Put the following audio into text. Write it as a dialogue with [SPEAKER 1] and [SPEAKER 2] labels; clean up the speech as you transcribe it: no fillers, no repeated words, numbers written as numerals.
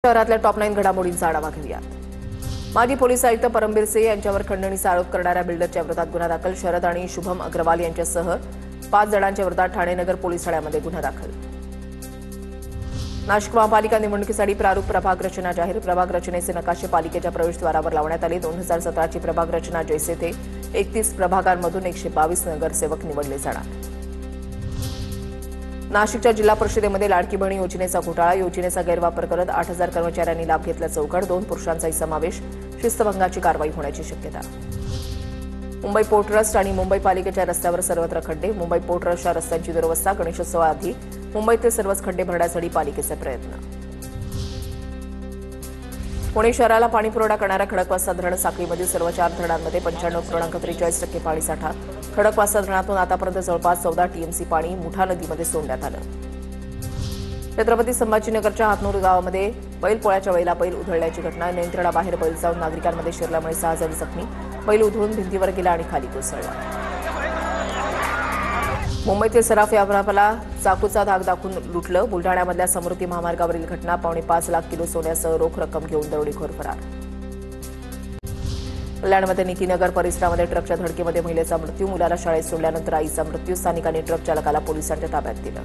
[SPEAKER 1] शहरातल्या टॉप 9 घडामोडींचा आढावा घेऊयात। माजी पोलीस आयुक्त परमबीर सिंह यांच्यावर खंडणीचा आरोप करणाऱ्या बिल्डरच्या विरोधात गुन्हा दाखल। शरद आणि शुभम अग्रवाल यांच्यासह 5 जणांच्या विरोधात ठाणे नगर पोलीस ठाण्यामध्ये गुन्हा दाखल। नाशिक महापालिका निवडणुकीसाठी प्रारूप प्रभाग रचना जाहीर। प्रभाग रचनेचे नकाशे पालिकेच्या प्रवेशद्वारावर लावण्यात आले। 2017ची प्रभाग रचना जैसे थे 31 प्रभागांमधून 122 नगरसेवक निवडले जाणार। नाशिकच्या जिल्हा परिषदेमध्ये लाडकी बहीण योजनेचा घोटाळा। योजनेचा गैरवापर करत 8,000 कर्मचाऱ्यांनी लाभ घेतल्याचं उघड। 2 पुरुषांचाही समावेश। शिस्तभंगाची कारवाई होण्याची शक्यता। मुंबई पोर्ट ट्रस्ट आणि मुंबई पालिकेच्या रस्त्यावर सर्वत्र खड्डे। मुंबई पोर्ट ट्रस्टच्या रस्त्यांची दुरवस्था। गणेशोत्सवाआधी मुंबईतील सर्वच खड्डे भरण्यासाठी पालिकेचे प्रयत्न। पुणे शहराला पाणीपुरवठा करणाऱ्या खडकवासला धरण साखळीमधील सर्व 4 धरणांमध्ये 95.43% पाणीसाठा। खडकवासला धरणातून आतापर्यंत जवळपास 14 टीएमसी पाणी मुठा नदीमध्ये सोडण्यात आलं। छत्रपती संभाजीनगरच्या हातनूर गावामध्ये बैलपोळ्याच्या वेळेला बैल उधळल्याची घटना। नियंत्रणाबाहेर बैल जाऊन नागरिकांमध्ये शिरल्यामुळे 6 जण जखमी। बैल उधळून भिंतीवर गेला आणि खाली कोसळला। मुंबईतील सराफ व्यापाराला चाकूचा धाक दाखवून लुटलं। बुलढाण्यामधल्या समृद्धी महामार्गावरील घटना। 5.25 लाख किलो सोन्यासह रोख रक्कम घेऊन दरोडेखोर फरार। कल्याणमध्ये नितीनगर परिसरामध्ये ट्रकच्या धडकेमध्ये महिलेचा मृत्यू। मुलाला शाळेत सोडल्यानंतर आईचा मृत्यू। स्थानिकांनी ट्रक चालकाला पोलिसांच्या ताब्यात दिलं।